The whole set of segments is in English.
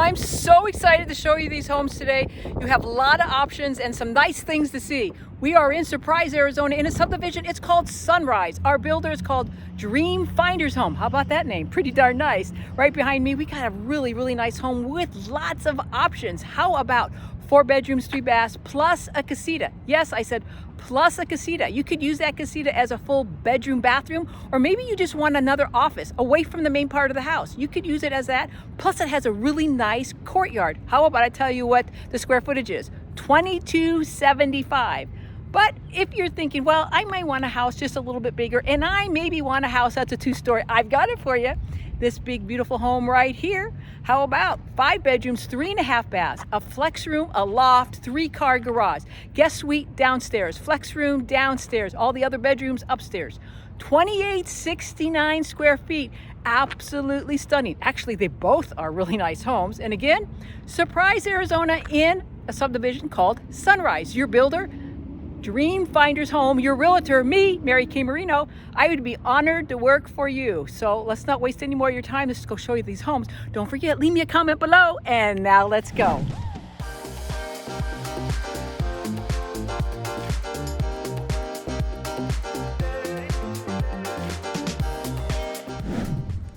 I'm so excited to show you these homes today. You have a lot of options and some nice things to see. We are in Surprise, Arizona in a subdivision. It's called Sunrise. Our builder is called Dream Finders Home. How about that name? Pretty darn nice. Right behind me, we got a really nice home with lots of options. How about 4 bedrooms, 3 baths, plus a casita? Yes, I said plus a casita. You could use that casita as a full bedroom bathroom, or maybe you just want another office away from the main part of the house. You could use it as that. Plus it has a really nice courtyard. How about I tell you what the square footage is? 2275. But if you're thinking, well, I might want a house just a little bit bigger, and I maybe want a house that's a 2-story, I've got it for you. This big, beautiful home right here. How about 5 bedrooms, 3.5 baths, a flex room, a loft, 3-car garage, guest suite downstairs, flex room downstairs, all the other bedrooms upstairs. 2869 square feet. Absolutely stunning. Actually, they both are really nice homes. And again, Surprise, Arizona in a subdivision called Sunrise. Your builder, Dream Finders Home, your realtor, me, Mary K. Marino. I would be honored to work for you. So let's not waste any more of your time. Let's go show you these homes. Don't forget, leave me a comment below. And now let's go.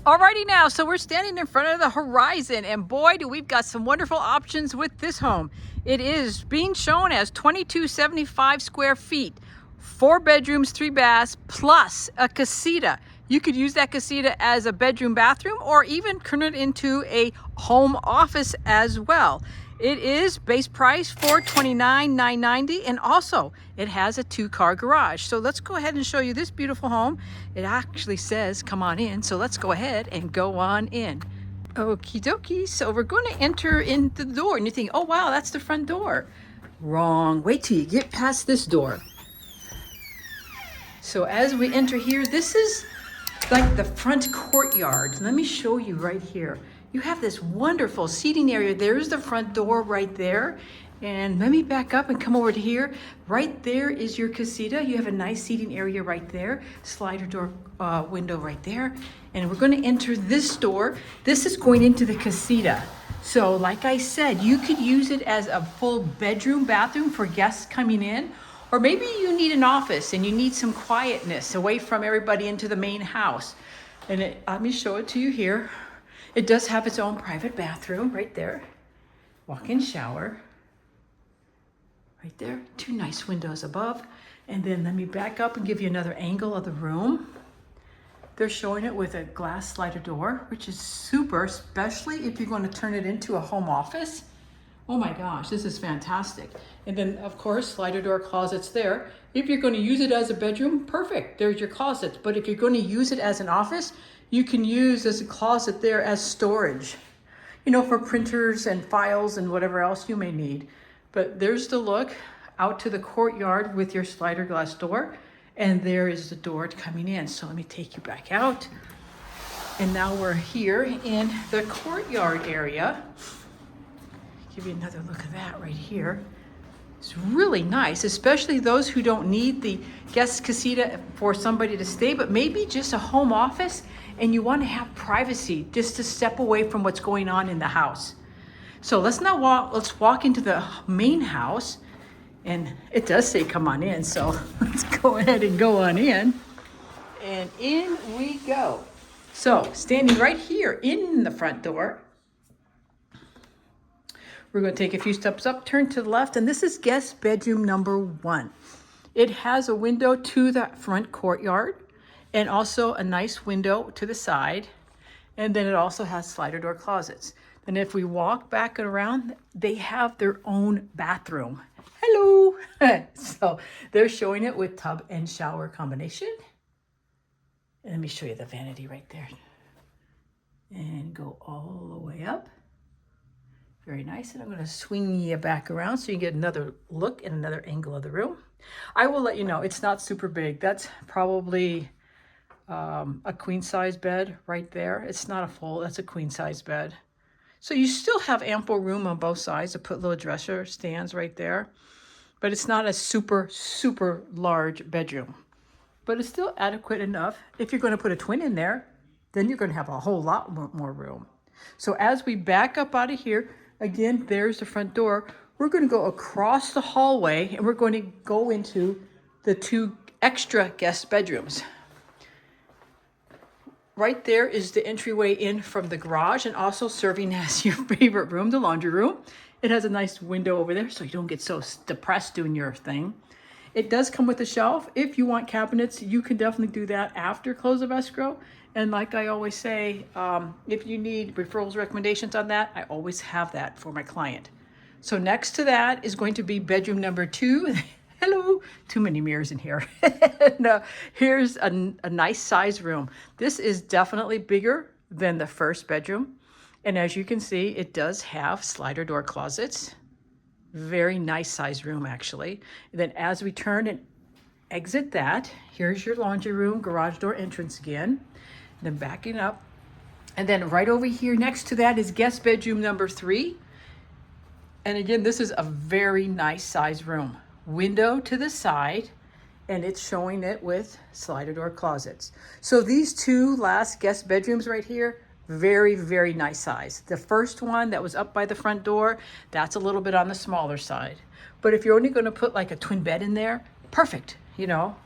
Alrighty now, so we're standing in front of the horizon, and boy, do we've got some wonderful options with this home. It is being shown as 2275 square feet, 4 bedrooms, 3 baths, plus a casita. You could use that casita as a bedroom bathroom, or even turn it into a home office as well. It is base price $429,990, and also it has a 2-car garage. So let's go ahead and show you this beautiful home. It actually says come on in, so let's go ahead and go on in. Okie dokie, so we're going to enter in the door, and you think, oh wow, that's the front door. Wrong. Wait till you get past this door. So as we enter here, this is like the front courtyard. Let me show you right here. You have this wonderful seating area. There's the front door right there. And let me back up and come over to here. Right there is your casita. You have a nice seating area right there. Slider door window right there. And we're going to enter this door. This is going into the casita. So like I said, you could use it as a full bedroom bathroom for guests coming in. Or maybe you need an office and you need some quietness away from everybody into the main house. And let me show it to you here. It does have its own private bathroom right there. Walk-in shower. Right there. 2 nice windows above. And then let me back up and give you another angle of the room. They're showing it with a glass slider door, which is super, especially if you're going to turn it into a home office. Oh my gosh, this is fantastic. And then of course, slider door closets there. If you're going to use it as a bedroom, perfect. There's your closets. But if you're going to use it as an office, you can use as a closet there as storage, you know, for printers and files and whatever else you may need. But there's the look out to the courtyard with your slider glass door. And there is the door coming in. So let me take you back out. And now we're here in the courtyard area. Give you another look at that right here. It's really nice, especially those who don't need the guest casita for somebody to stay, but maybe just a home office and you want to have privacy just to step away from what's going on in the house. So let's walk into the main house, and it does say come on in, so let's go ahead and go on in. And in we go. So standing right here in the front door, we're going to take a few steps up, turn to the left, and this is guest bedroom number 1. It has a window to the front courtyard and also a nice window to the side. And then it also has slider door closets. And if we walk back and around, they have their own bathroom. Hello. So they're showing it with tub and shower combination. And let me show you the vanity right there. And go all the way up. Very nice. And I'm going to swing you back around so you get another look and another angle of the room. I will let you know, it's not super big. That's probably a queen size bed right there. It's not a full, that's a queen size bed. So you still have ample room on both sides to put little dresser stands right there. But it's not a super large bedroom. But it's still adequate enough. If you're going to put a twin in there, then you're going to have a whole lot more room. So as we back up out of here, again, there's the front door. We're going to go across the hallway and we're going to go into the 2 extra guest bedrooms. Right there is the entryway in from the garage and also serving as your favorite room, the laundry room. It has a nice window over there so you don't get so depressed doing your thing. It does come with a shelf. If you want cabinets, you can definitely do that after close of escrow. And like I always say, if you need referrals, recommendations on that, I always have that for my client. So next to that is going to be bedroom number 2. Hello, too many mirrors in here. And, here's a nice size room. This is definitely bigger than the first bedroom. And as you can see, it does have slider door closets. Very nice size room, actually. And then as we turn and exit that, here's your laundry room, garage door entrance again. And then backing up. And then right over here next to that is guest bedroom number 3. And again, this is a very nice size room. Window to the side, and it's showing it with slider door closets. So these 2 last guest bedrooms right here, very, very nice size. The first one that was up by the front door, that's a little bit on the smaller side. But if you're only going to put like a twin bed in there, perfect, you know.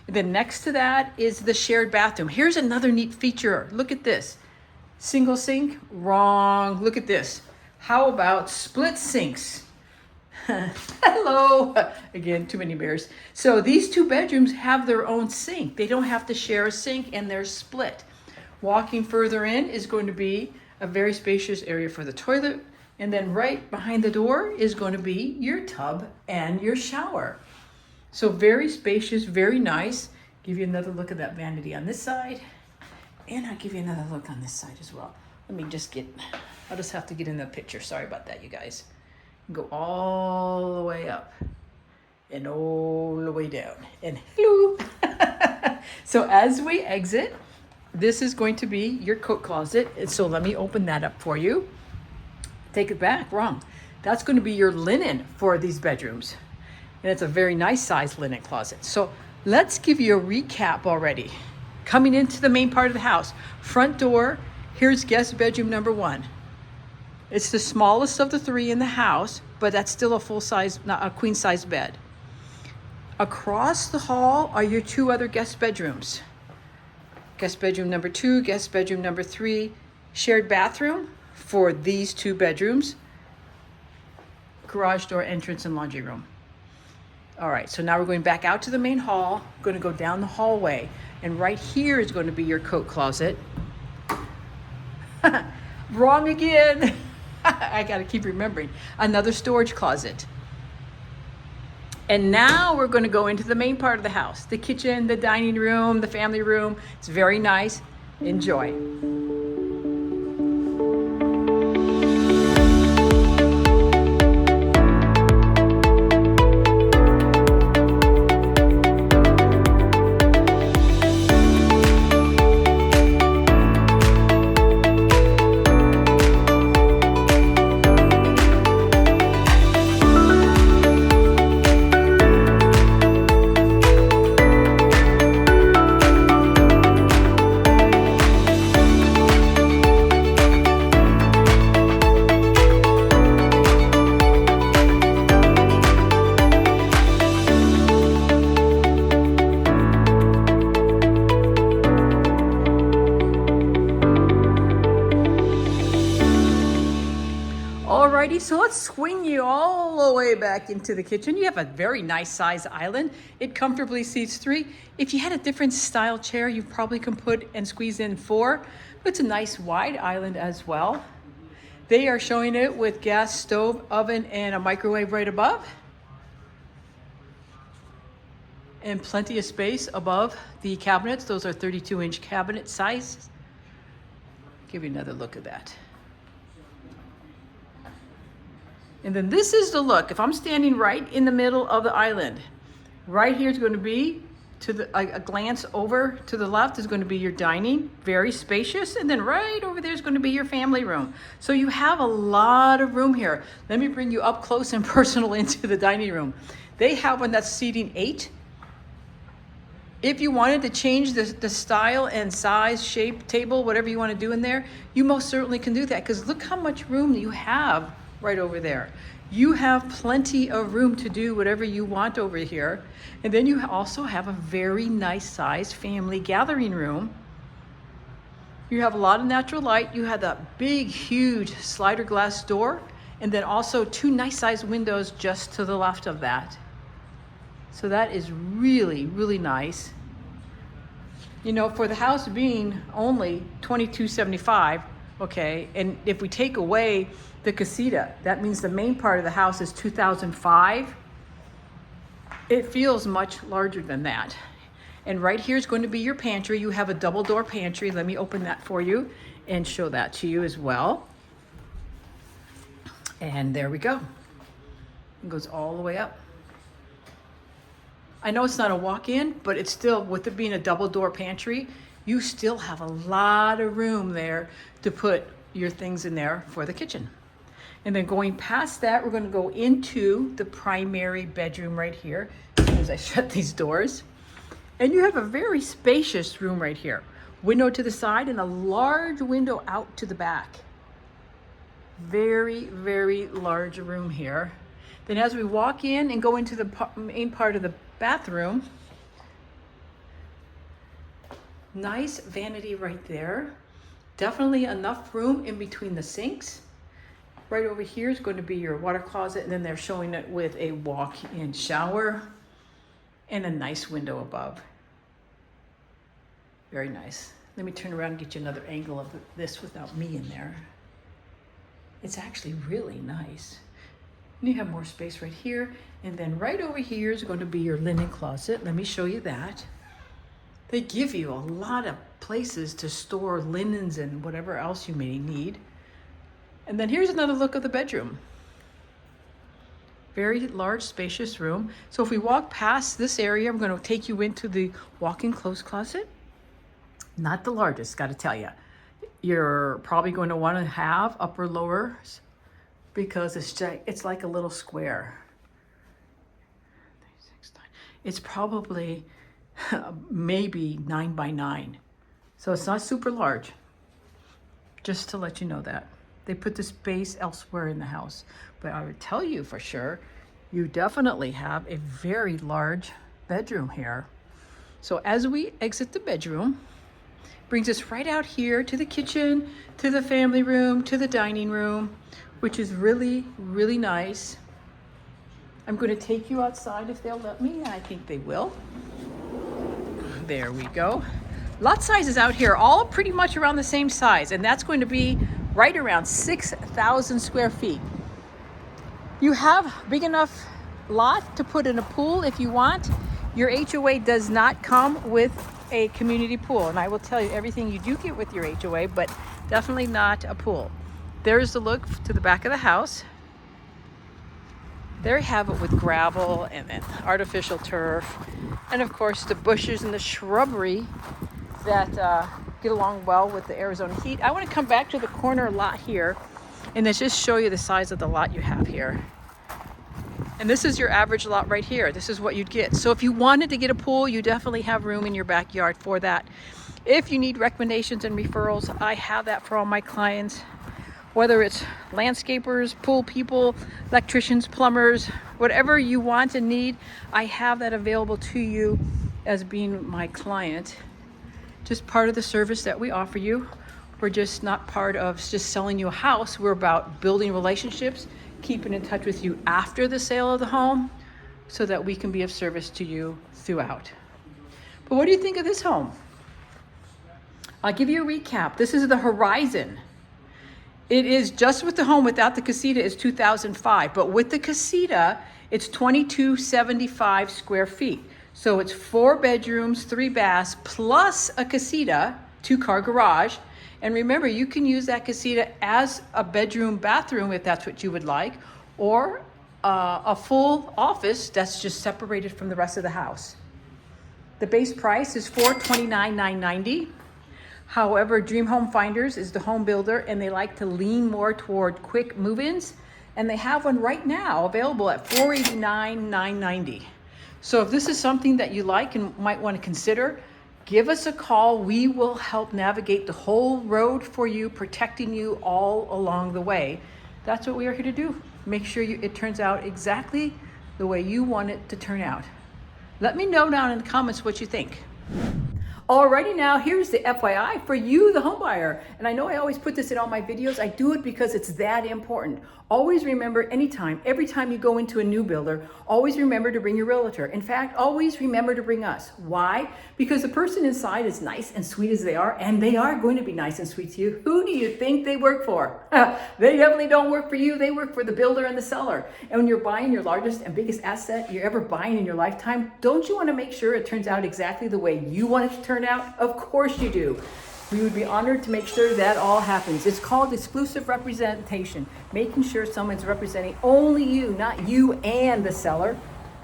And then next to that is the shared bathroom. Here's another neat feature. Look at this. Single sink, wrong. Look at this. How about split sinks? Hello. Again, too many mirrors. So these 2 bedrooms have their own sink. They don't have to share a sink and they're split. Walking further in is going to be a very spacious area for the toilet. And then right behind the door is going to be your tub and your shower. So very spacious, very nice. Give you another look at that vanity on this side. And I'll give you another look on this side as well. Let me just I'll just have to get in the picture. Sorry about that, you guys. Go all the way up and all the way down. And hello. So as we exit, this is going to be your coat closet. And so let me open that up for you. Take it back, wrong. That's going to be your linen for these bedrooms. And it's a very nice size linen closet. So let's give you a recap already. Coming into the main part of the house, front door, here's guest bedroom number 1. It's the smallest of the 3 in the house, but that's still a full size, not a queen size bed. Across the hall are your 2 other guest bedrooms. Guest bedroom number 2, guest bedroom number 3, shared bathroom for these 2 bedrooms, garage door entrance and laundry room. All right, so now we're going back out to the main hall, going to go down the hallway, and right here is going to be your coat closet. Wrong again. I got to keep remembering. Another storage closet. And now we're going to go into the main part of the house, the kitchen, the dining room, the family room. It's very nice. Enjoy. Alrighty, so let's swing you all the way back into the kitchen. You have a very nice size island. It comfortably seats 3. If you had a different style chair, you probably can put and squeeze in 4. It's a nice wide island as well. They are showing it with gas stove, oven, and a microwave right above. And plenty of space above the cabinets. Those are 32-inch cabinet size. Give you another look at that. And then this is the look. If I'm standing right in the middle of the island, right here is going to be a glance over to the left is going to be your dining, very spacious, and then right over there is going to be your family room. So you have a lot of room here. Let me bring you up close and personal into the dining room. They have one that's seating 8. If you wanted to change the style and size, shape, table, whatever you want to do in there, you most certainly can do that, because look how much room you have right over there. You have plenty of room to do whatever you want over here. And then you also have a very nice sized family gathering room. You have a lot of natural light. You have that big, huge slider glass door, and then also 2 nice sized windows just to the left of that. So that is really, really nice. You know, for the house being only $2275, okay, and if we take away the casita, that means the main part of the house is $2,005. It feels much larger than that. And right here is going to be your pantry. You have a double door pantry. Let me open that for you and show that to you as well. And there we go. It goes all the way up. I know it's not a walk-in, but it's still, with it being a double door pantry, you still have a lot of room there to put your things in there for the kitchen. And then going past that, we're going to go into the primary bedroom right here as soon as I shut these doors. And you have a very spacious room right here. Window to the side and a large window out to the back. Very, very large room here. Then as we walk in and go into the main part of the bathroom, nice vanity right there. Definitely enough room in between the sinks. Right over here is going to be your water closet, and then they're showing it with a walk-in shower and a nice window above. Very nice. Let me turn around and get you another angle of this without me in there. It's actually really nice. And you have more space right here. And then right over here is going to be your linen closet. Let me show you that. They give you a lot of places to store linens and whatever else you may need. And then here's another look of the bedroom. Very large, spacious room. So if we walk past this area, I'm going to take you into the walk-in clothes closet. Not the largest, got to tell you. You're probably going to want to have upper lowers because it's like a little square. It's probably maybe 9 by 9. So it's not super large. Just to let you know that. They put the space elsewhere in the house. But I would tell you for sure, you definitely have a very large bedroom here. So as we exit the bedroom, brings us right out here to the kitchen, to the family room, to the dining room, which is really, really nice. I'm going to take you outside if they'll let me, and I think they will. There we go. Lot sizes out here, all pretty much around the same size, and that's going to be right around 6,000 square feet. You have big enough lot to put in a pool if you want. Your HOA does not come with a community pool, and I will tell you everything you do get with your HOA, but definitely not a pool. There's the look to the back of the house. There you have it with gravel and then artificial turf, and of course the bushes and the shrubbery that get along well with the Arizona heat. I want to come back to the corner lot here and let's just show you the size of the lot you have here. And this is your average lot right here. This is what you'd get. So if you wanted to get a pool, you definitely have room in your backyard for that. If you need recommendations and referrals, I have that for all my clients. Whether it's landscapers, pool people, electricians, plumbers, whatever you want and need, I have that available to you as being my client. Just part of the service that we offer you. We're just not part of just selling you a house. We're about building relationships, keeping in touch with you after the sale of the home so that we can be of service to you throughout. But what do you think of this home? I'll give you a recap. This is the Horizon. It is just with the home without the casita is 2005, but with the casita, it's 2275 square feet. So it's 4 bedrooms, 3 baths, plus a casita, 2-car garage. And remember, you can use that casita as a bedroom, bathroom if that's what you would like, or a full office that's just separated from the rest of the house. The base price is $429,990. However, Dream Home Finders is the home builder, and they like to lean more toward quick move-ins, and they have one right now available at $489,990. So if this is something that you like and might want to consider, give us a call. We will help navigate the whole road for you, protecting you all along the way. That's what we are here to do. Make sure it turns out exactly the way you want it to turn out. Let me know down in the comments what you think. Alrighty, now here's the FYI for you, the home buyer. And I know I always put this in all my videos. I do it because it's that important. Always remember anytime, every time you go into a new builder, always remember to bring your realtor. In fact, always remember to bring us. Why? Because the person inside is nice and sweet as they are, and they are going to be nice and sweet to you. Who do you think they work for? They definitely don't work for you. They work for the builder and the seller. And when you're buying your largest and biggest asset you're ever buying in your lifetime, don't you want to make sure it turns out exactly the way you want it to turn out? Of course you do. We would be honored to make sure that all happens. It's called exclusive representation, making sure someone's representing only you, not you and the seller.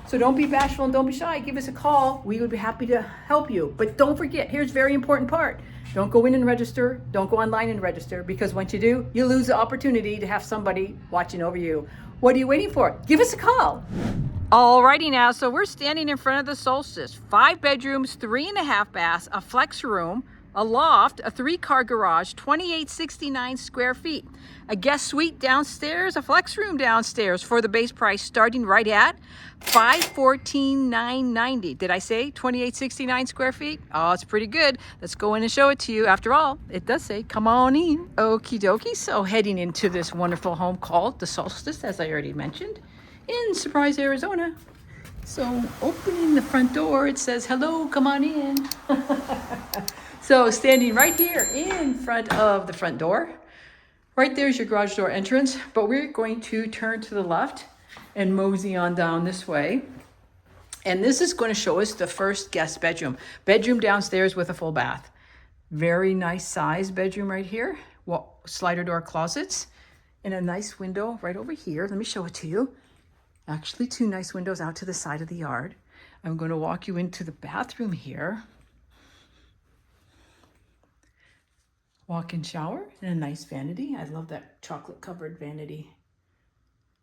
So don't be bashful and don't be shy. Give us a call. We would be happy to help you. But don't forget, here's a very important part. Don't go in and register. Don't go online and register, because once you do, you lose the opportunity to have somebody watching over you. What are you waiting for? Give us a call. Alrighty now, so we're standing in front of the Solstice. 5 bedrooms, 3.5 baths, a flex room, a loft, a 3-car garage, 2,869 square feet. A guest suite downstairs, a flex room downstairs for the base price starting right at $514,990. Did I say 2,869 square feet? Oh, it's pretty good. Let's go in and show it to you. After all, it does say, come on in. Okie dokie. So heading into this wonderful home called the Solstice, as I already mentioned, in Surprise, Arizona. So opening the front door, it says, hello, come on in. So standing right here in front of the front door, right there's your garage door entrance, but we're going to turn to the left and mosey on down this way. And this is going to show us the first guest bedroom. Bedroom downstairs with a full bath. Very nice size bedroom right here. Well, slider door closets and a nice window right over here. Let me show it to you. Actually, 2 nice windows out to the side of the yard. I'm going to walk you into the bathroom here. Walk-in shower and a nice vanity. I love that chocolate covered vanity.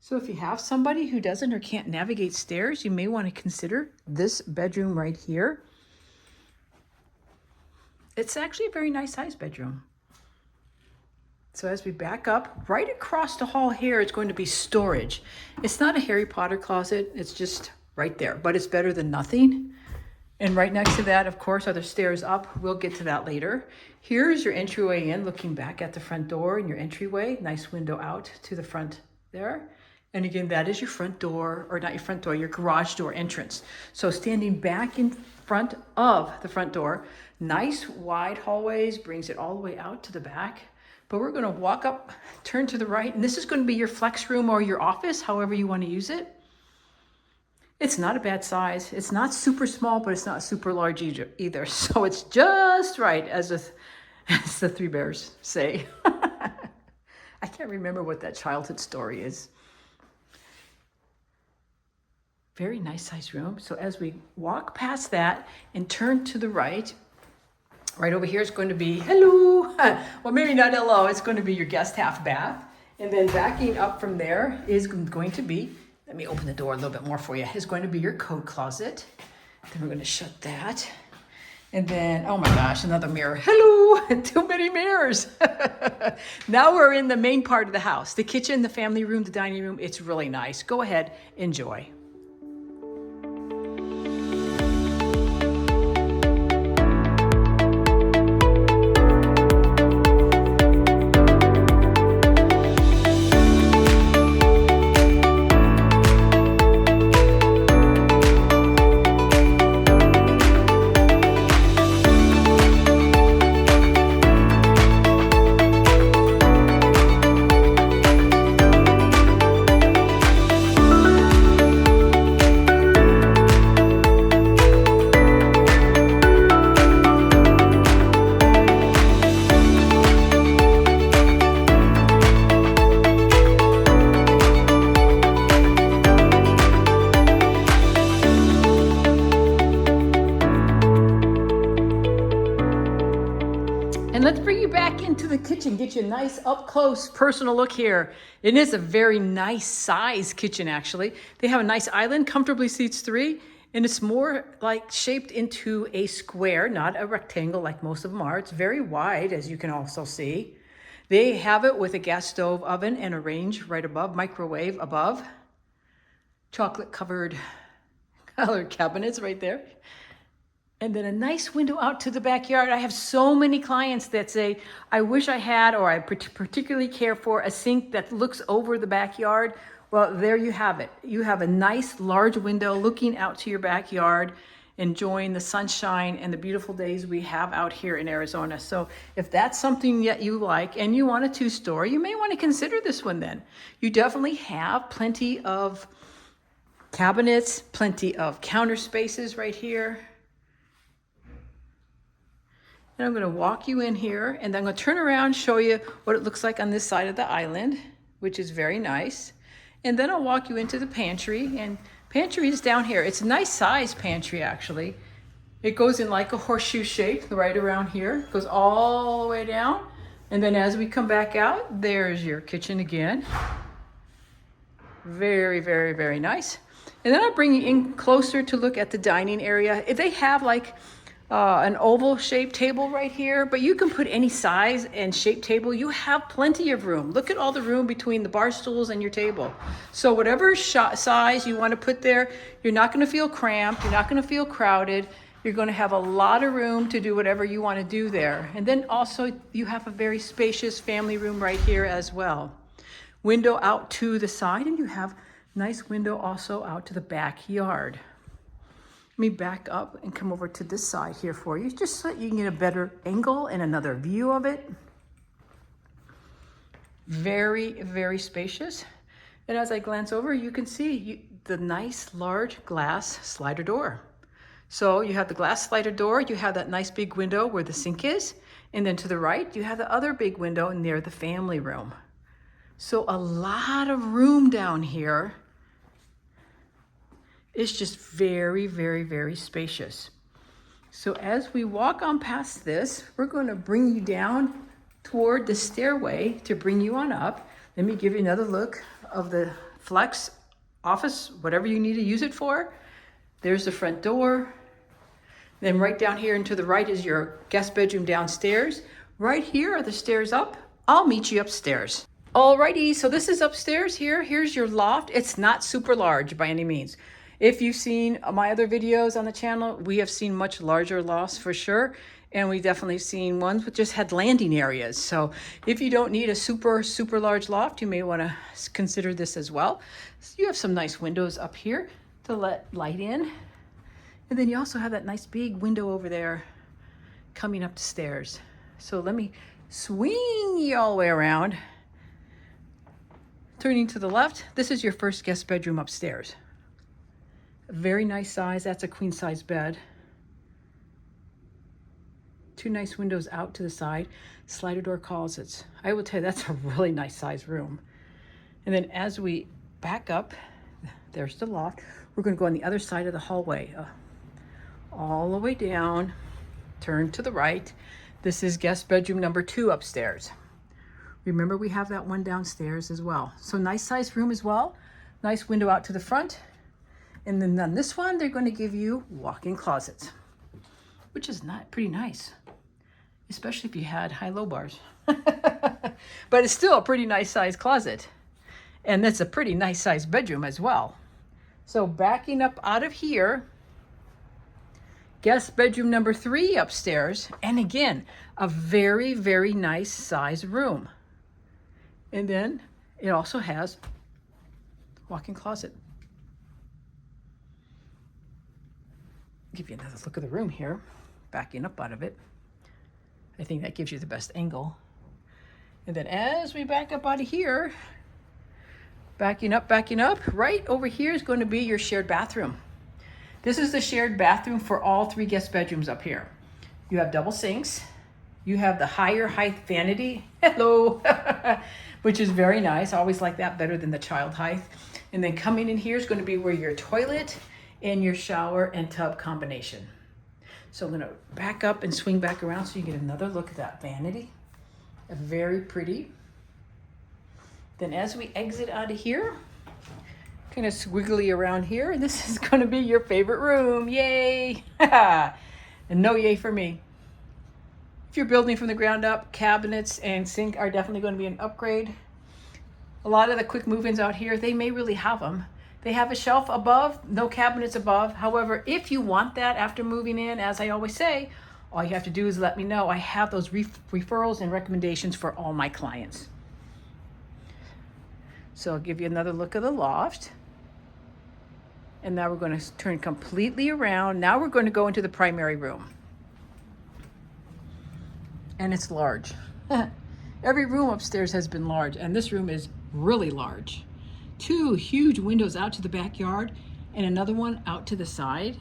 So if you have somebody who doesn't or can't navigate stairs, you may want to consider this bedroom right here. It's actually a very nice size bedroom. So as we back up, right across the hall here, it's going to be storage. It's not a Harry Potter closet. It's just right there, but it's better than nothing. And right next to that, of course, are the stairs up. We'll get to that later. Here's your entryway in, looking back at the front door and your entryway. Nice window out to the front there. And again, that is your front door, or not your front door, your garage door entrance. So standing back in front of the front door, nice wide hallways, brings it all the way out to the back. But we're going to walk up, turn to the right, and this is going to be your flex room or your office, however you want to use it. It's not a bad size. It's not super small, but it's not super large either. So it's just right, as the 3 Bears say. I can't remember what that childhood story is. Very nice size room. So as we walk past that and turn to the right over here is going to be, hello. Well, maybe not hello. It's going to be your guest half bath. And then backing up from there is going to be, let me open the door a little bit more for you, is going to be your coat closet. Then we're going to shut that. And then, oh my gosh, another mirror. Hello, too many mirrors. Now we're in the main part of the house. The kitchen, the family room, the dining room. It's really nice. Go ahead, enjoy. And let's bring you back into the kitchen, get you a nice up close personal look here. It is a very nice size kitchen, actually. They have a nice island, comfortably seats 3. And it's more like shaped into a square, not a rectangle like most of them are. It's very wide, as you can also see. They have it with a gas stove oven and a range right above, microwave above. Chocolate covered colored cabinets right there. And then a nice window out to the backyard. I have so many clients that say, I wish I had, or I particularly care for a sink that looks over the backyard. Well, there you have it. You have a nice large window looking out to your backyard, enjoying the sunshine and the beautiful days we have out here in Arizona. So if that's something that you like and you want a two-story, you may want to consider this one then. You definitely have plenty of cabinets, plenty of counter spaces right here. And I'm going to walk you in here, and then I'm going to turn around and show you what it looks like on this side of the island, which is very nice. And then I'll walk you into the pantry, and pantry is down here. It's a nice size pantry, actually. It goes in like a horseshoe shape right around here. It goes all the way down. And then as we come back out, there's your kitchen again. Very, very, very nice. And then I'll bring you in closer to look at the dining area. They have like an oval shaped table right here, but you can put any size and shape table. You have plenty of room. Look at all the room between the bar stools and your table. So whatever size you want to put there, you're not going to feel cramped. You're not going to feel crowded. You're going to have a lot of room to do whatever you want to do there. And then also you have a very spacious family room right here as well. Window out to the side, and you have nice window also out to the backyard. Let me back up and come over to this side here for you, just so you can get a better angle and another view of it. Very, very spacious. And as I glance over, you can see the nice large glass slider door. So you have the glass slider door, you have that nice big window where the sink is, and then to the right, you have the other big window near the family room. So a lot of room down here. It's just very, very, very spacious. So as we walk on past this, we're going to bring you down toward the stairway to bring you on up. Let me give you another look of the flex office, whatever you need to use it for. There's the front door. Then right down here and to the right is your guest bedroom downstairs. Right here are the stairs up. I'll meet you upstairs. Alrighty, so this is upstairs here. Here's your loft. It's not super large by any means. If you've seen my other videos on the channel, we have seen much larger lofts for sure. And we definitely seen ones that just had landing areas. So if you don't need a super, super large loft, you may want to consider this as well. So you have some nice windows up here to let light in. And then you also have that nice big window over there coming up the stairs. So let me swing you all the way around. Turning to the left, this is your first guest bedroom upstairs. Very nice size. That's a queen size bed. Two nice windows out to the side. Slider door closets. I will tell you, that's a really nice size room. And then as we back up, there's the loft. We're going to go on the other side of the hallway. All the way down. Turn to the right. This is guest bedroom number 2 upstairs. Remember, we have that one downstairs as well. So nice size room as well. Nice window out to the front. And then on this one, they're going to give you walk-in closets, which is pretty nice, especially if you had high-low bars. But it's still a pretty nice size closet. And that's a pretty nice size bedroom as well. So backing up out of here, guest bedroom number 3 upstairs. And again, a very, very nice size room. And then it also has walk-in closet. Give you another look at the room here, backing up out of it. I think that gives you the best angle. And then as we back up out of here, backing up, right over here is going to be your shared bathroom. This is the shared bathroom for all 3 guest bedrooms up here. You have double sinks. You have the higher height vanity, hello, which is very nice. I always like that better than the child height. And then coming in here is going to be where your toilet and your shower and tub combination. So I'm going to back up and swing back around so you get another look at that vanity. Very pretty. Then as we exit out of here, kind of squiggly around here. This is going to be your favorite room. Yay! And no yay for me. If you're building from the ground up, cabinets and sink are definitely going to be an upgrade. A lot of the quick move-ins out here, they may really have them. They have a shelf above, no cabinets above. However, if you want that after moving in, as I always say, all you have to do is let me know. I have those referrals and recommendations for all my clients. So I'll give you another look at the loft. And now we're going to turn completely around. Now we're going to go into the primary room. And it's large. Every room upstairs has been large, and this room is really large. 2 huge windows out to the backyard and another one out to the side.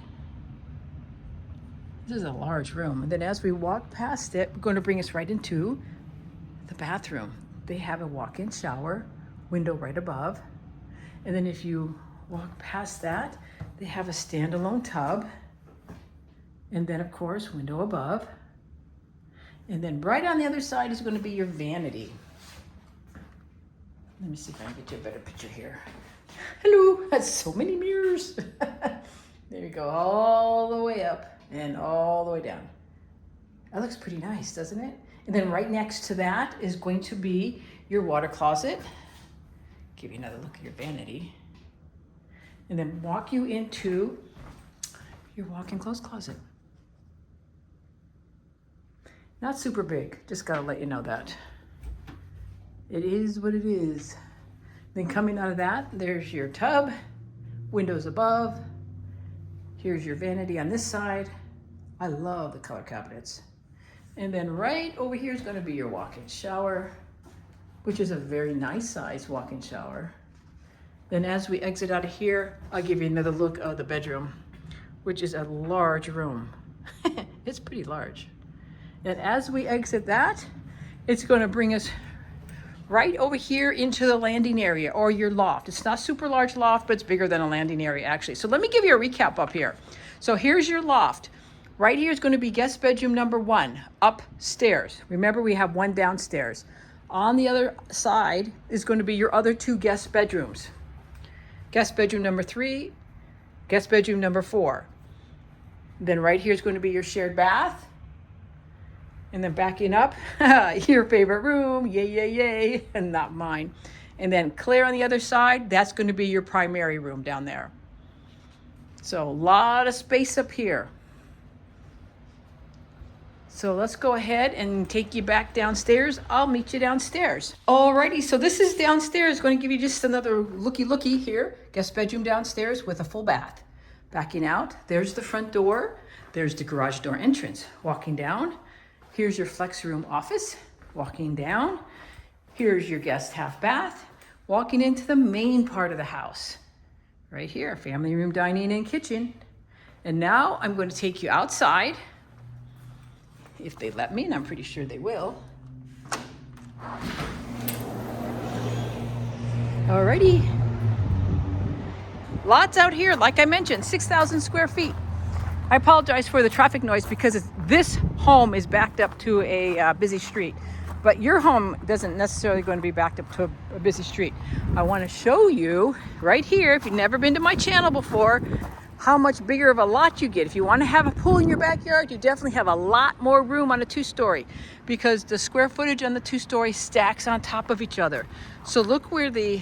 This is a large room. And then as we walk past it, we're going to bring us right into the bathroom. They have a walk-in shower, window right above. And then if you walk past that, they have a standalone tub. And then of course, window above. And then right on the other side is going to be your vanity. Let me see if I can get you a better picture here. Hello, that's so many mirrors. There you go, all the way up and all the way down. That looks pretty nice, doesn't it? And then right next to that is going to be your water closet. Give you another look at your vanity. And then walk you into your walk-in clothes closet. Not super big, just gotta let you know that. It is what it is. Then coming out of that, there's your tub, windows above. Here's your vanity on this side. I love the color cabinets. And then right over here is gonna be your walk-in shower, which is a very nice size walk-in shower. Then as we exit out of here, I'll give you another look of the bedroom, which is a large room. It's pretty large. And as we exit that, it's gonna bring us right over here into the landing area or your loft. It's not super large loft, but it's bigger than a landing area actually. So let me give you a recap up here. So here's your loft. Right here is going to be guest bedroom number 1 upstairs. Remember, we have 1 downstairs. On the other side is going to be your other 2 guest bedrooms. Guest bedroom number 3, guest bedroom number 4. Then right here is going to be your shared bath. And then backing up, your favorite room, yay, yay, yay, and not mine. And then clear on the other side, that's going to be your primary room down there. So a lot of space up here. So let's go ahead and take you back downstairs. I'll meet you downstairs. Alrighty, so this is downstairs. Going to give you just another looky here. Guest bedroom downstairs with a full bath. Backing out, there's the front door. There's the garage door entrance. Walking down, here's your flex room office. Walking down, here's your guest half bath. Walking into the main part of the house. Right here, family room, dining, and kitchen. And now I'm going to take you outside, if they let me, and I'm pretty sure they will. Alrighty. Lots out here, like I mentioned, 6,000 square feet. I apologize for the traffic noise because this home is backed up to a busy street, but your home doesn't necessarily going to be backed up to a busy street. I want to show you right here, if you've never been to my channel before, how much bigger of a lot you get. If you want to have a pool in your backyard, you definitely have a lot more room on a 2-story because the square footage on the 2-story stacks on top of each other. So look where the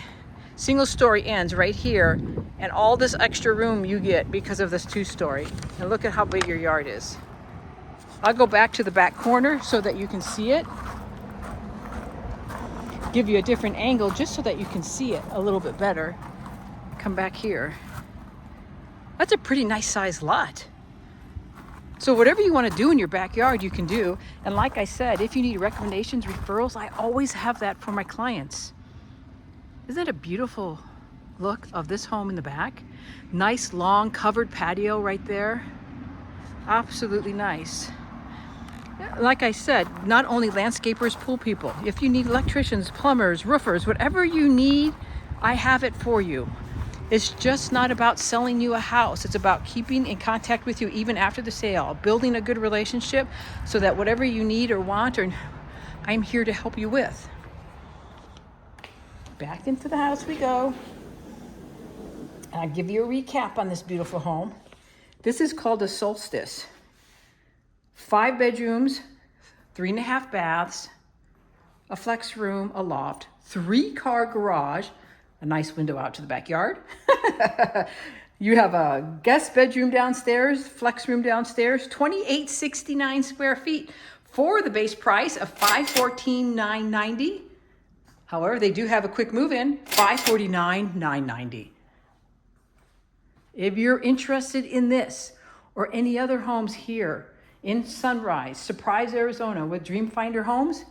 single story ends right here, and all this extra room you get because of this 2-story. And look at how big your yard is. I'll go back to the back corner so that you can see it. Give you a different angle just so that you can see it a little bit better. Come back here. That's a pretty nice sized lot. So whatever you want to do in your backyard, you can do. And like I said, if you need recommendations, referrals, I always have that for my clients. Isn't that a beautiful look of this home in the back? Nice long covered patio right there. Absolutely nice. Like I said, not only landscapers, pool people. If you need electricians, plumbers, roofers, whatever you need, I have it for you. It's just not about selling you a house. It's about keeping in contact with you even after the sale, building a good relationship so that whatever you need or want, or I'm here to help you with. Back into the house we go. I'll give you a recap on this beautiful home. This is called a Solstice. 5 bedrooms, 3.5 baths, a flex room, a loft, 3-car garage, a nice window out to the backyard. You have a guest bedroom downstairs, flex room downstairs, 2,869 square feet for the base price of $514,990. However, they do have a quick move-in, $549,990. If you're interested in this or any other homes here in Sunrise, Surprise, Arizona with Dreamfinder Homes,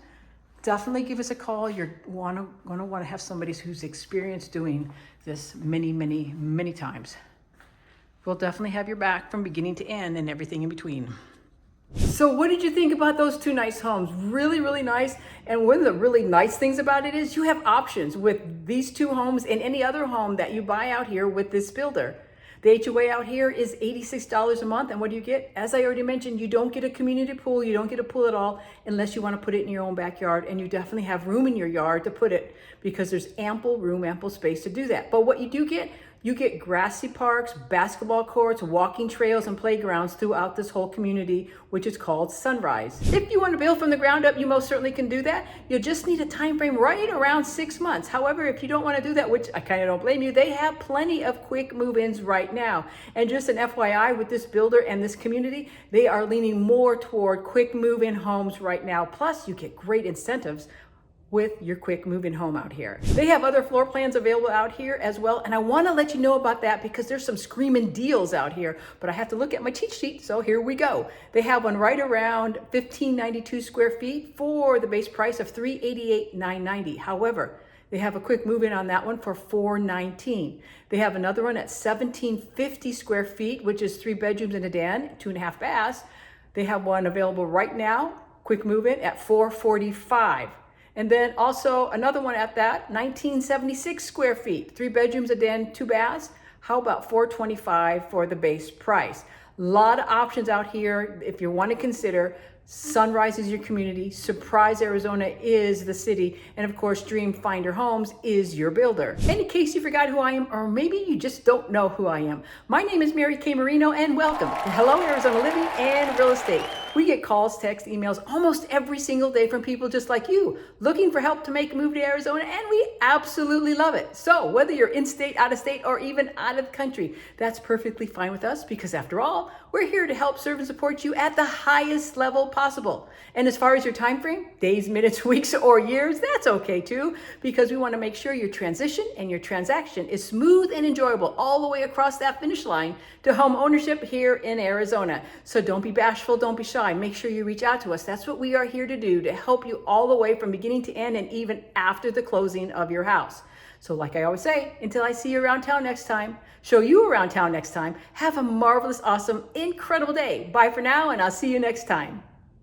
definitely give us a call. You're gonna want to have somebody who's experienced doing this many times. We'll definitely have your back from beginning to end and everything in between. So what did you think about those 2 nice homes? Really nice. And one of the really nice things about it is you have options with these 2 homes and any other home that you buy out here with this builder. The HOA out here is $86 a month. And what do you get? As I already mentioned, you don't get a community pool. You don't get a pool at all unless you want to put it in your own backyard. And you definitely have room in your yard to put it because there's ample room, ample space to do that. But what you do get, you get grassy parks, basketball courts, walking trails, and playgrounds throughout this whole community, which is called Sunrise. If you want to build from the ground up, you most certainly can do that. You'll just need a time frame right around 6 months. However, if you don't want to do that, which I kind of don't blame you, they have plenty of quick move-ins right now. And just an FYI with this builder and this community, they are leaning more toward quick move-in homes right now. Plus, you get great incentives with your quick move-in home out here. They have other floor plans available out here as well, and I want to let you know about that because there's some screaming deals out here, but I have to look at my cheat sheet, so here we go. They have one right around 1,592 square feet for the base price of $388,990. However, they have a quick move-in on that one for $419. They have another one at 1,750 square feet, which is 3 bedrooms and a den, 2.5 baths. They have one available right now, quick move-in at $445. And then also another one at that, 1,976 square feet, 3 bedrooms, a den, 2 baths. How about $425 for the base price? A lot of options out here if you want to consider. Sunrise is your community, Surprise, Arizona is the city, and of course Dreamfinder Homes is your builder. And in case you forgot who I am, or maybe you just don't know who I am, my name is Mary Kay Marino, and welcome to Hello Arizona Living and Real Estate. We get calls, texts, emails almost every single day from people just like you, looking for help to make a move to Arizona, and we absolutely love it. So whether you're in state, out of state, or even out of the country, that's perfectly fine with us because after all, we're here to help serve and support you at the highest level possible. And as far as your time frame, days, minutes, weeks, or years, that's okay too, because we want to make sure your transition and your transaction is smooth and enjoyable all the way across that finish line to home ownership here in Arizona. So don't be bashful, don't be shy. Make sure you reach out to us. That's what we are here to do, to help you all the way from beginning to end and even after the closing of your house. So like I always say, until I see you around town next time, show you around town next time, have a marvelous, awesome, incredible day. Bye for now, and I'll see you next time.